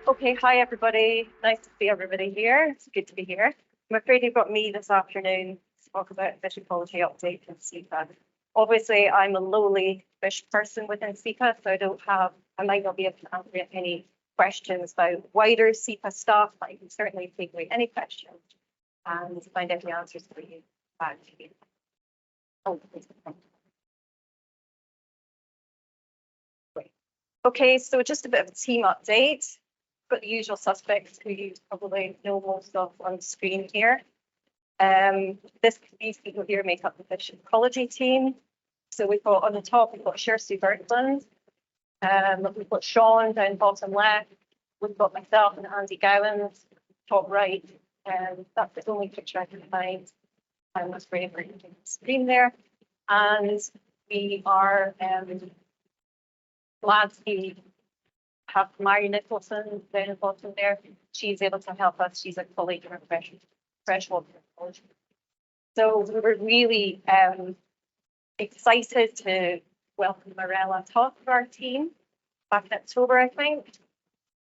Okay, hi everybody. Nice to see everybody here. It's good to be here. I'm afraid you've got me this afternoon to talk about Fish Ecology update in SEPA. Obviously, I'm a lowly fish person within SEPA, so I might not be able to answer any questions about wider SEPA stuff, but I can certainly take away any questions and find out the answers for you back to you. Okay, so just a bit of a team update. Got the usual suspects who you probably know most of on the screen here. These people here make up the Fish Ecology team. So we've got on the top, we've got Kirsty Bertland. We've got Sean down bottom left. We've got myself and Andy Gowans, top right. That's the only picture I can find. I was brave for the screen there. And we are glad to have Mary Nicholson down the bottom there. She's able to help us. She's a colleague in our freshwater ecology. So we were really excited to welcome Marella top of our team back in October, I think.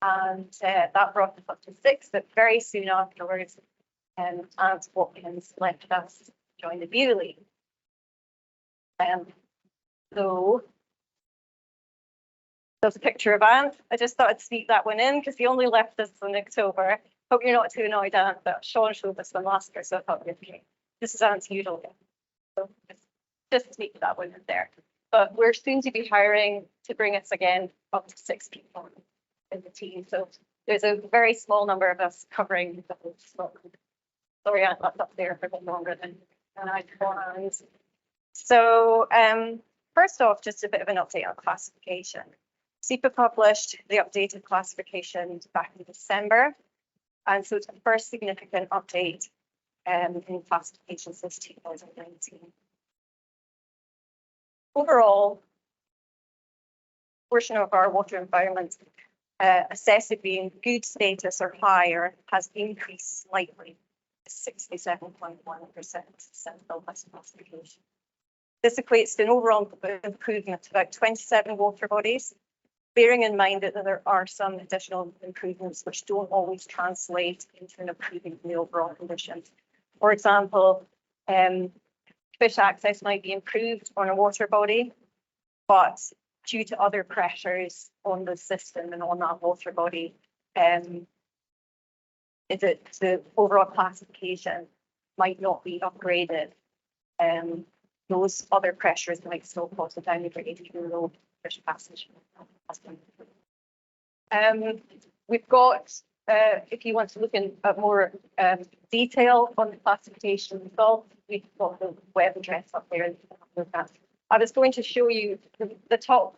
And that brought us up to 6, but very soon afterwards, Ant Watkins left us to join the View League. So there's a picture of Ant. I just thought I'd sneak that one in because he only left us in October. Hope you're not too annoyed, Ant, but Sean showed us one last year, so I thought, okay, this is Ant's usual. So just sneak that one in there. But we're soon to be hiring to bring us again up to 6 people in the team. So there's a very small number of us covering the whole slot. Sorry, Ant, that's up there for a bit longer than I planned. So first off, just a bit of an update on classification. SEPA published the updated classification back in December, and so it's the first significant update in classification since 2019. Overall, portion of our water environment assessed to be in good status or higher has increased slightly to 67.1% since the last classification. This equates to an overall improvement of about 27 water bodies, bearing in mind that there are some additional improvements which don't always translate into an improvement in the overall conditions. For example, fish access might be improved on a water body, but due to other pressures on the system and on that water body, the overall classification might not be upgraded. Those other pressures might still cause a downgrading even though fish passage. We've got, if you want to look in at more detail on the classification results, we've got the web address up there. I was going to show you the top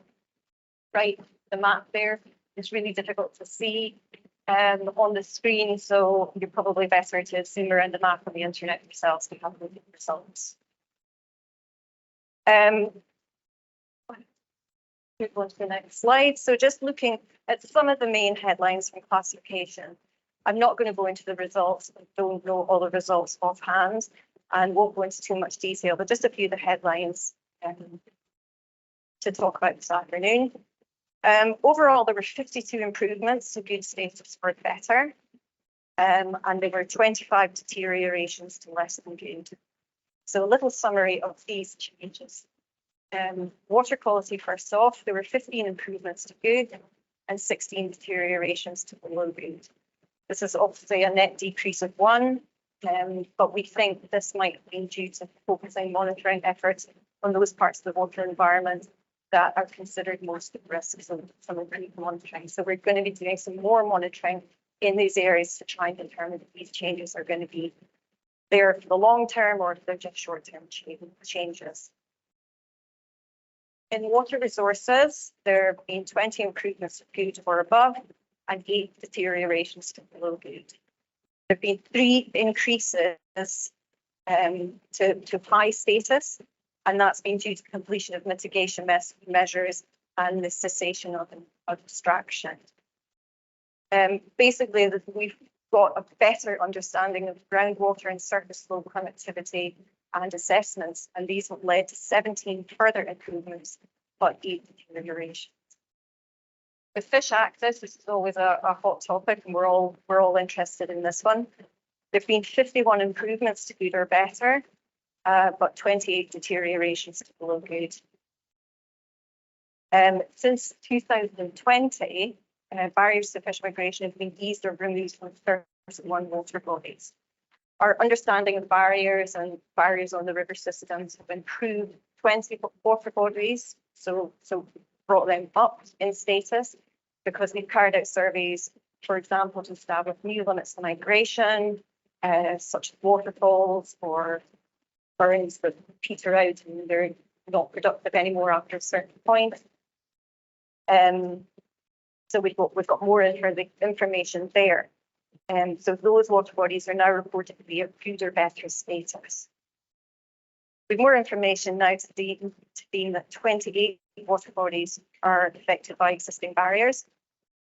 right, the map there. It's really difficult to see on the screen, so you're probably better to zoom around the map on the internet yourselves to have a look at the results. Move on to the next slide. So just looking at some of the main headlines from classification. I'm not going to go into the results. I don't know all the results offhand and won't go into too much detail, but just a few of the headlines to talk about this afternoon. Overall, there were 52 improvements to good status for better, and there were 25 deteriorations to less than good. So a little summary of these changes. Water quality first off, there were 15 improvements to good and 16 deteriorations to below good. This is obviously a net decrease of 1, but we think this might be due to focusing monitoring efforts on those parts of the water environment that are considered most at risk, so some improved monitoring. So we're going to be doing some more monitoring in these areas to try and determine if these changes are going to be there for the long term or if they're just short-term changes. In water resources, there have been 20 improvements to good or above and 8 deteriorations to below good. There have been 3 increases to high status, and that's been due to completion of mitigation measures and the cessation of extraction. Basically, we've got a better understanding of groundwater and surface flow connectivity and assessments, and these have led to 17 further improvements, but 8 deteriorations. With fish access, this is always a hot topic, and we're all interested in this one. There've been 51 improvements to good or better, but 28 deteriorations to below good. Since 2020, barriers to fish migration have been eased or removed from 31 water bodies. Our understanding of barriers and barriers on the river systems have improved 20 water bodies, so brought them up in status because we've carried out surveys, for example, to establish new limits to migration, such as waterfalls or burns that peter out and they're not productive anymore after a certain point. So we've got more information there. So those water bodies are now reported to be at good or better status. With more information now to deem that 28 water bodies are affected by existing barriers.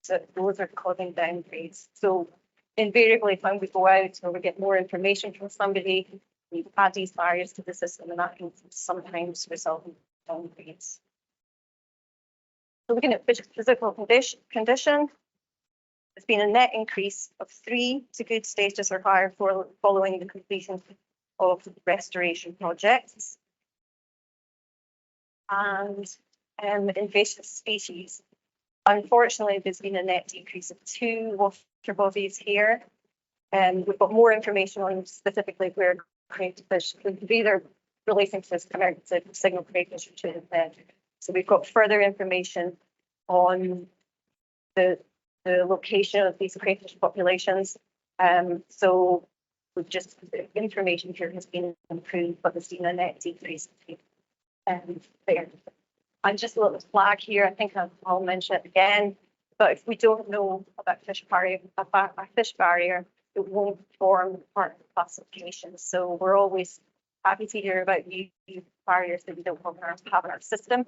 So those are causing downgrades. So invariably, when we go out or we get more information from somebody, we add these barriers to the system, and that can sometimes result in downgrades. So looking at physical condition, there's been a net increase of 3 to good status or higher following the completion of restoration projects. And invasive species. Unfortunately, there's been a net decrease of 2 water bodies here. And we've got more information on specifically where crayfish fish could either relating to this commemorative signal crayfish or to the. So we've got further information on the location of these crayfish populations. So we've just, the information here has been improved, but there's been a net decrease there. And just a little flag here, I think I'll mention it again, but if we don't know about fish barrier, a fish barrier, it won't form part of the classification. So we're always happy to hear about new barriers that we don't have in our system.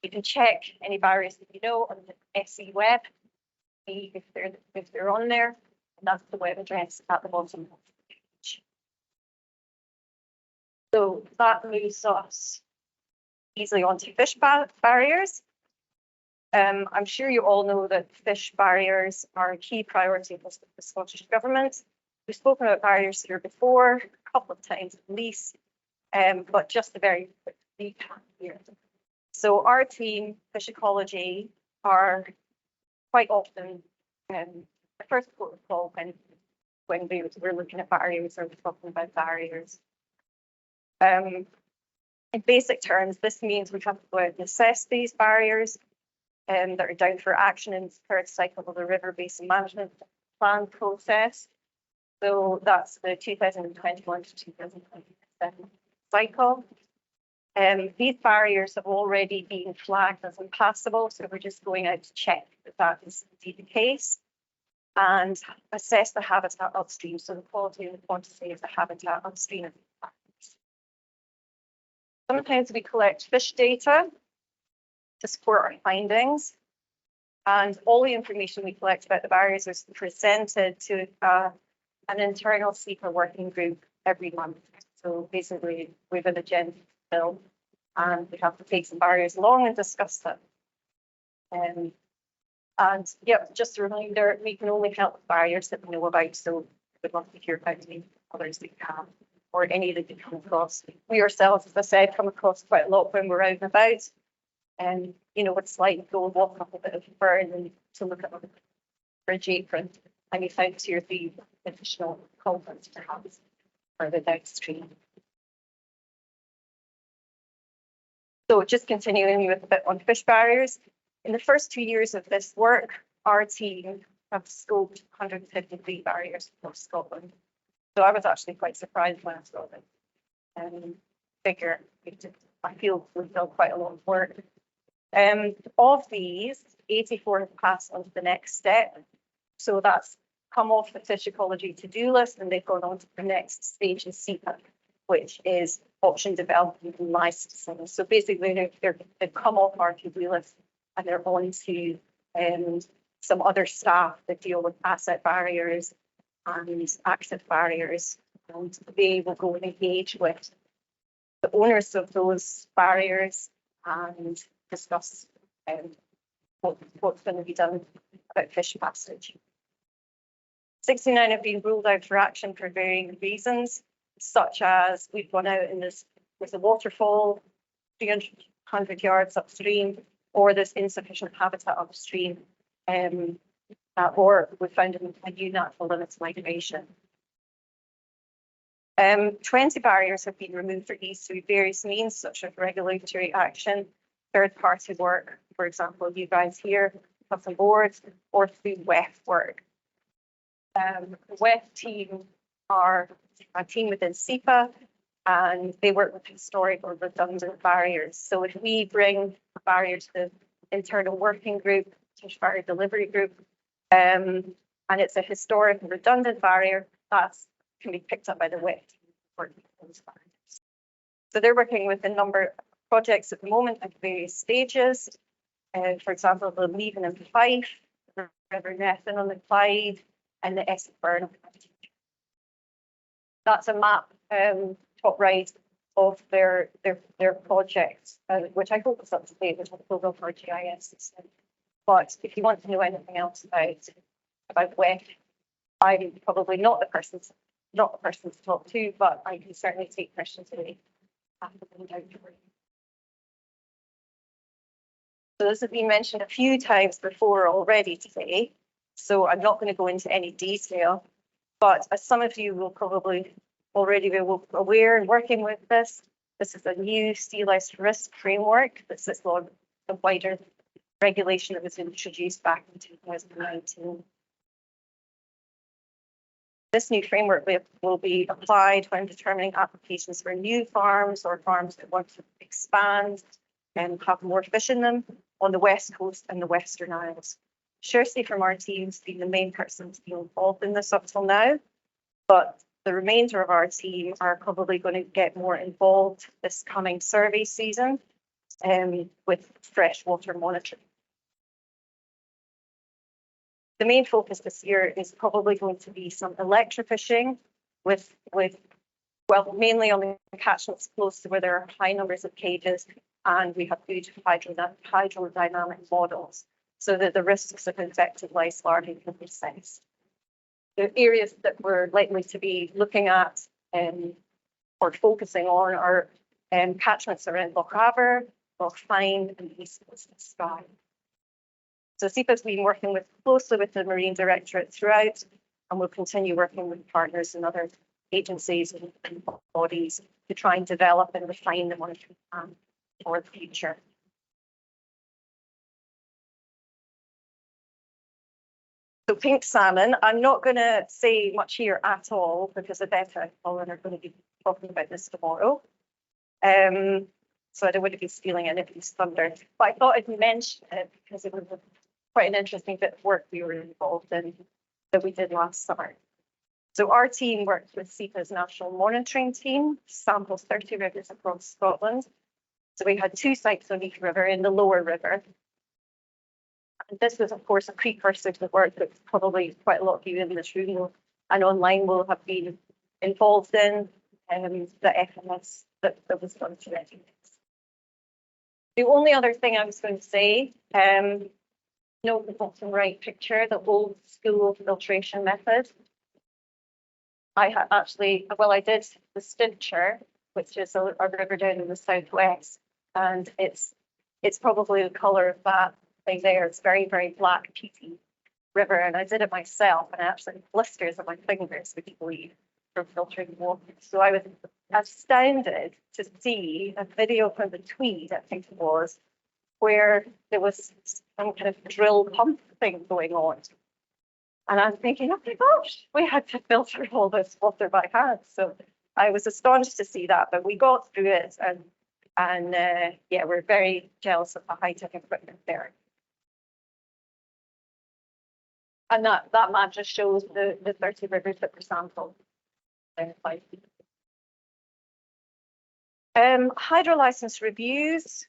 You can check any barriers that you know on the SE web, if they're on there, and that's the web address at the bottom of the page. So that moves us easily onto fish barriers. I'm sure you all know that fish barriers are a key priority of the Scottish Government. We've spoken about barriers here before, a couple of times at least, but just a very quick recap here. So our team, Fish Ecology, are quite often the first port of call when we're looking at barriers or we're talking about barriers. In basic terms, this means we have to go out and assess these barriers that are down for action in the third cycle of the River Basin Management Plan process. So that's the 2021 to 2027 cycle. These barriers have already been flagged as impassable, so we're just going out to check that that is indeed the case and assess the habitat upstream, so the quality and the quantity of the habitat upstream. Sometimes we collect fish data to support our findings, and all the information we collect about the barriers is presented to an internal SEPA working group every month. So basically, we have an agenda built, and we have to take some barriers along and discuss them. And yeah, just a reminder, we can only help with barriers that we know about. So we'd love to hear about any others that you have, or any that you come across. We ourselves, as I said, come across quite a lot when we're out and about. And you know, it's like go and walk up a bit of a burn and to look at a bridge apron, and you find 2 or 3 additional culverts perhaps further downstream. So just continuing with a bit on fish barriers. In the first 2 years of this work, our team have scoped 153 barriers across Scotland. So I was actually quite surprised when I saw that figure. I feel we've done quite a lot of work. Of these, 84 have passed on to the next step. So that's come off the Fish Ecology to-do list, and they've gone on to the next stage in SEPA, which is option development and licensing. So basically, they've come off our to-do list and they're on to some other staff that deal with asset barriers and access barriers, and they will go and engage with the owners of those barriers and discuss what's going to be done about fish passage. 69 have been ruled out for action for varying reasons, such as we've gone out in this with a waterfall 300 yards upstream, or there's insufficient habitat upstream, or we found a new natural limits migration. 20 barriers have been removed for these through various means, such as regulatory action, third-party work, for example, you guys here have some boards, or through WEF work. The WEF team are a team within SEPA, and they work with historic or redundant barriers. So if we bring a barrier to the internal working group, fish barrier delivery group, and it's a historic and redundant barrier, that can be picked up by the WEF team for those barriers. So they're working with a number of projects at the moment at various stages. For example, the Leven in Fife, the River Nethin on the Clyde, and the SFCC. That's a map, top right, of their project, which I hope is up to date with Google for GIS. But if you want to know anything else about WEF, I'm probably not the person to talk to, but I can certainly take questions away after them down to work. So this has been mentioned a few times before already today, so I'm not going to go into any detail, but as some of you will probably already be aware and working with this is a new sea lice risk framework that sits on the wider regulation that was introduced back in 2019. This new framework will be applied when determining applications for new farms or farms that want to expand and have more fish in them on the West Coast and the Western Isles. Shirley from our team's been the main person to be involved in this up till now, but the remainder of our team are probably going to get more involved this coming survey season with freshwater monitoring. The main focus this year is probably going to be some electrofishing with mainly on the catchments close to where there are high numbers of cages, and we have good hydrodynamic models so that the risks of infected lice larvae can be assessed. The areas that we're likely to be looking at or focusing on are catchments around Loch Aver, Loch Fyne, and the East Coast of Skye. So SEPA's been working closely with the Marine Directorate throughout, and we'll continue working with partners and other agencies and bodies to try and develop and refine the monitoring plan for the future. So pink salmon, I'm not going to say much here at all because Rebecca and Colin are going to be talking about this tomorrow. So I don't want to be stealing anybody's thunder, but I thought I'd mention it because it was quite an interesting bit of work we were involved in that we did last summer. So our team worked with SEPA's national monitoring team, sampled 30 rivers across Scotland. So we had 2 sites on each river in the lower river. And this was, of course, a precursor to the work that probably quite a lot of you in this room and online will have been involved in, the FMS that was done today. The only other thing I was going to say, note the bottom right picture, the old school filtration method. I did the Stincher, which is a river down in the southwest, and it's probably the colour of that thing there. It's very, very black, peaty river, and I did it myself, and I actually had blisters on my fingers, would you believe, from filtering water. So I was astounded to see a video from the Tweed, I think it was, where there was some kind of drill pump thing going on. And I'm thinking, oh my gosh, we had to filter all this water by hand. So I was astonished to see that, but we got through it, and yeah, we're very jealous of the high-tech equipment there. And that map just shows the 30 rivers that were sampled. Hydro license reviews,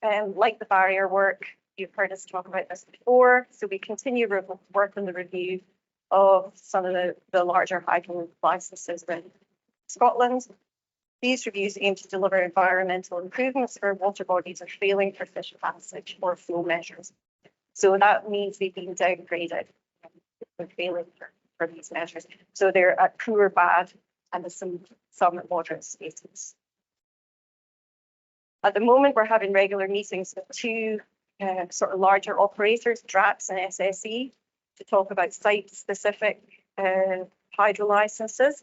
like the barrier work, you've heard us talk about this before. So we continue work on the review of some of the larger hydro licenses in Scotland. These reviews aim to deliver environmental improvements where water bodies are failing for fish passage or flow measures. So that means they've been downgraded for failing for these measures. So they're at poor, bad, and there's some at moderate status. At the moment, we're having regular meetings with two sort of larger operators, DRAX and SSE, to talk about site-specific hydro licenses.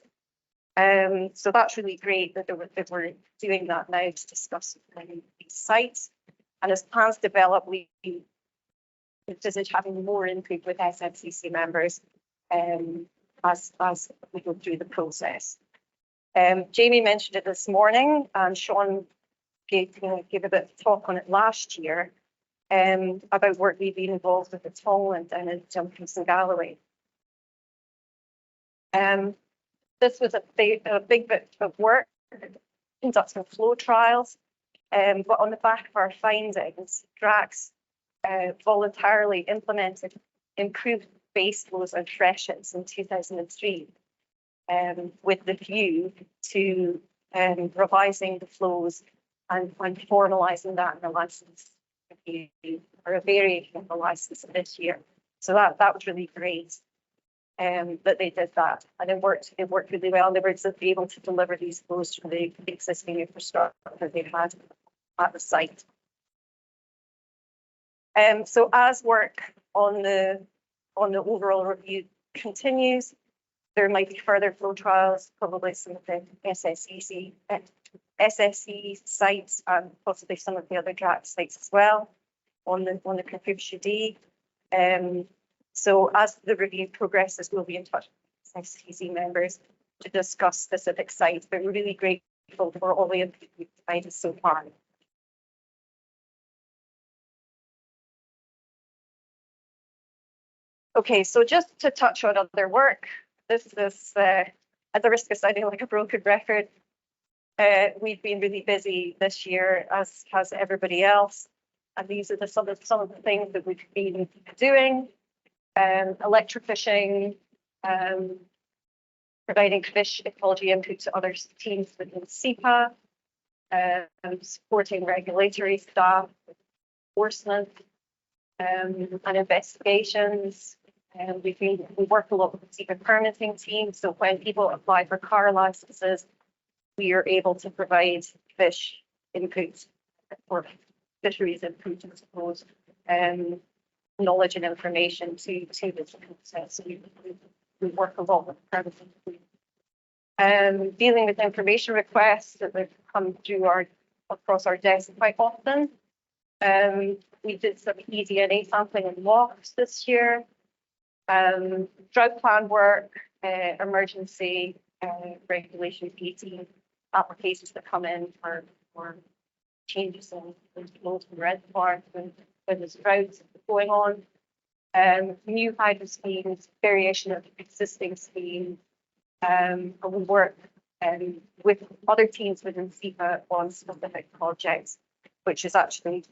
So that's really great that we're doing that now to discuss these sites. And as plans develop, we envisage having more input with SFCC members as we go through the process. Jamie mentioned it this morning, and Sean gave a bit of talk on it last year about work we've been involved with at Tongland and in Jumpkins and Galloway. This was a big bit of work, conducting flow trials, but on the back of our findings, DRAX voluntarily implemented improved base flows and freshets in 2003, with the view to revising the flows and formalising that in the license review, or a variation of the license this year. So that was really great that they did that, and it worked really well. They were able to deliver these flows from the existing infrastructure that they had at the site. So as work on the overall review continues, there might be further flow trials, probably some of the SSE sites and possibly some of the other DRAX sites as well on the Confucius D. So as the review progresses, we'll be in touch with SFCC members to discuss specific sites, but we're really grateful for all the input we've provided so far. Okay, so just to touch on other work, this is, at the risk of sounding like a broken record, we've been really busy this year, as has everybody else, and these are some of the things that we've been doing. Electrofishing, providing fish ecology input to other teams within SEPA, supporting regulatory staff, enforcement, and investigations. We work a lot with the SEPA permitting team, so when people apply for car licenses, we are able to provide fish input or fisheries input, I suppose, knowledge and information to this process. So we work a lot with permitting. Dealing with information requests that have come through across our desk quite often. We did some eDNA sampling and walks this year. Drought plan work, emergency regulation 18 applications that come in for changes in flows from reservoirs when there's droughts going on. New hydro schemes, variation of existing schemes, and we work with other teams within SEPA on specific projects, which is actually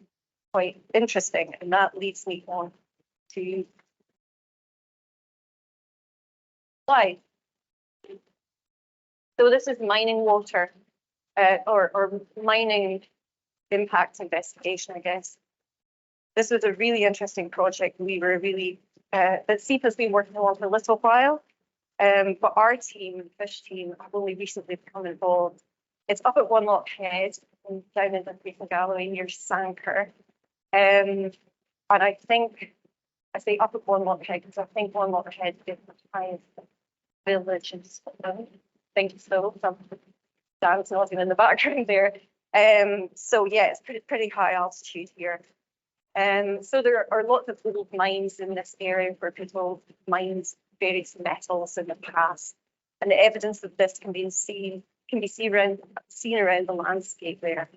quite interesting. And that leads me on to slide. So this is mining water, or mining impact investigation, I guess. This was a really interesting project. We were really, that SEPA's been working on for a little while, but our team, the fish team, have only recently become involved. It's up at One Lock Head, down in the Fish Ecology near Sanker. And I think, I say up at One Lock Head because I think One Lock Head is the highest village in Scotland. I think so. Some Dan's nodding in the background there. So yeah, it's pretty high altitude here. So there are lots of little mines in this area where people mined various metals in the past, and the evidence of this can be seen around the landscape there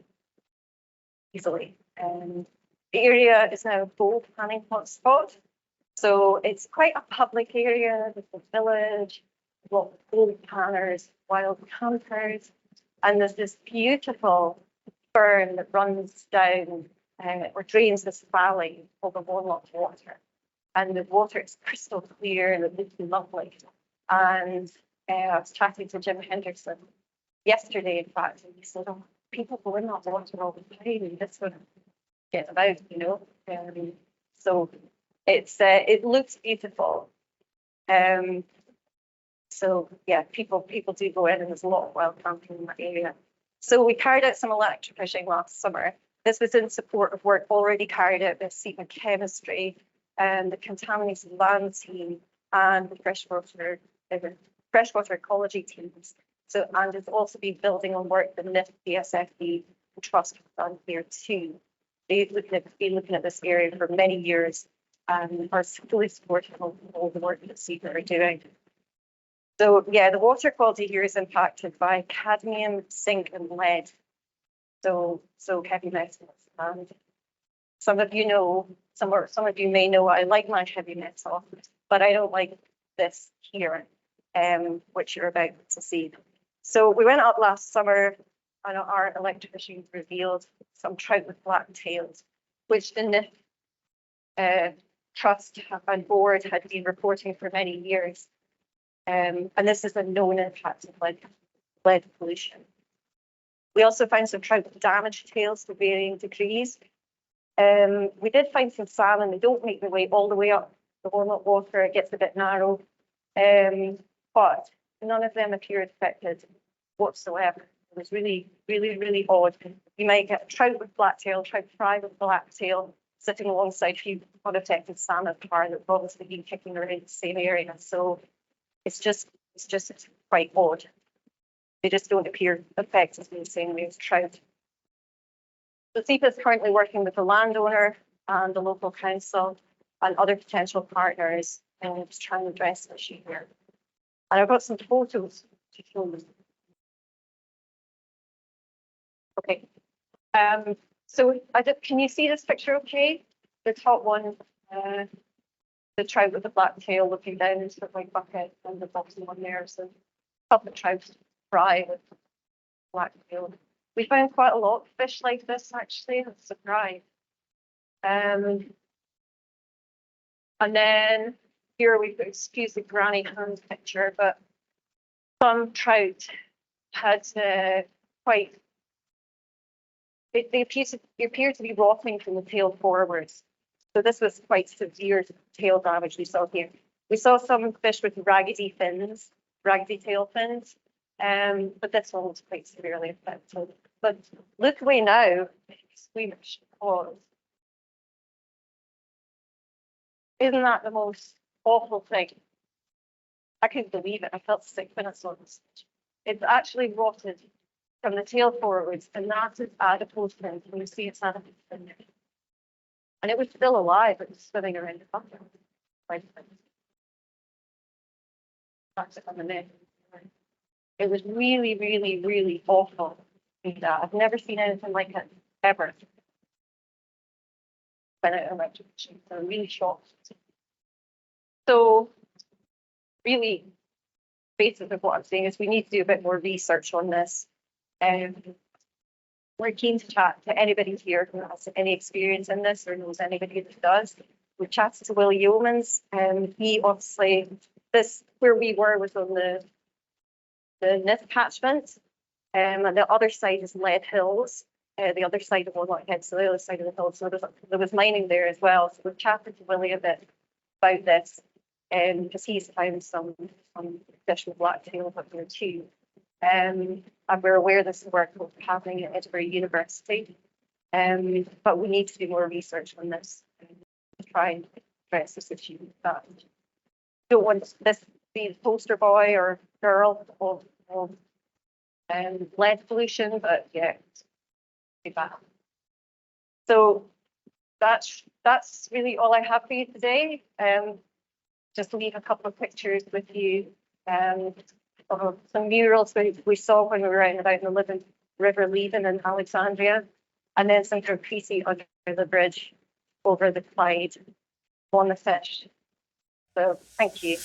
easily. The area is now a gold panning hotspot, so it's quite a public area with a village, lots of gold panners, wild campers, and there's this beautiful burn that runs down or drains this valley over One Lock water, and the water is crystal clear and it looks lovely. And I was chatting to Jim Henderson yesterday, in fact, and he said, "Oh, people go in that water all the time, and this one get about, you know." So it looks beautiful. So yeah, people do go in, and there's a lot of wild camping in that area. So we carried out some electrofishing last summer. This was in support of work already carried out by SEPA Chemistry and the Contaminated Land team and the freshwater ecology teams. So, and it's also been building on work the NIF, BSFD, and Trust have done here too. They've been looking at this area for many years and are fully supportive of all the work that SEPA are doing. So yeah, the water quality here is impacted by cadmium, zinc, and lead. So heavy metals. And some of you know, some of you may know I like my heavy metal, but I don't like this here, which you're about to see. So we went up last summer, and our electrofishing revealed some trout with black tails, which the NIF Trust and board had been reporting for many years. And this is a known impact of lead pollution. We also found some trout with damaged tails to varying degrees. We did find some salmon. They don't make their way all the way up the warm-up water. It gets a bit narrow, but none of them appeared affected whatsoever. It was really, really, really odd. You might get a trout with black tail, trout fry with black tail, sitting alongside a few unaffected salmon par that have obviously been kicking around the same area. So it's just quite odd. They just don't appear affected in the same way as trout. So SEPA is currently working with the landowner and the local council and other potential partners to try and address the issue here. And I've got some photos to show you. Okay. So can you see this picture okay? The top one, the trout with the black tail looking down into the white bucket, and the bottom one there is a couple of trout fry with black tail. We found quite a lot of fish like this, actually. That's a surprise. And then here we've got, excuse the granny hand picture, but some trout had quite, they appear to be rotting from the tail forwards. So this was quite severe tail damage we saw here. We saw some fish with raggedy tail fins, but this one was quite severely affected. But look away now, squeamish, because isn't that the most awful thing? I couldn't believe it. I felt sick when I saw this. It's actually rotted from the tail forwards, and that is adipose fins. And you see it's adipose fin there. And it was still alive. It was swimming around the bucket. That's it on the neck. It was really, really, really awful. I've never seen anything like it ever. When I electrocution, so really shocked. So, really, basis of what I'm saying is we need to do a bit more research on this. We're keen to chat to anybody here who has any experience in this or knows anybody that does. We chatted to Willie Yeomans, and he obviously, where we were was on the NIF catchment, and the other side is Lead Hills, the other side of Walnut Head, so the other side of the hill. So there was mining there as well. So we've chatted to Willie a bit about this, because he's found some fish with black tails up there too. And we're aware this work will be happening at Edinburgh University, but we need to do more research on this to try and address this issue. Don't want this to be the poster boy or girl of lead pollution, but yeah, it's pretty bad. So that's really all I have for you today. Just leave a couple of pictures with you. Of some murals we saw when we were out and about in the River Leven in Alexandria, and then some graffiti under the bridge over the Clyde on the fish. So thank you.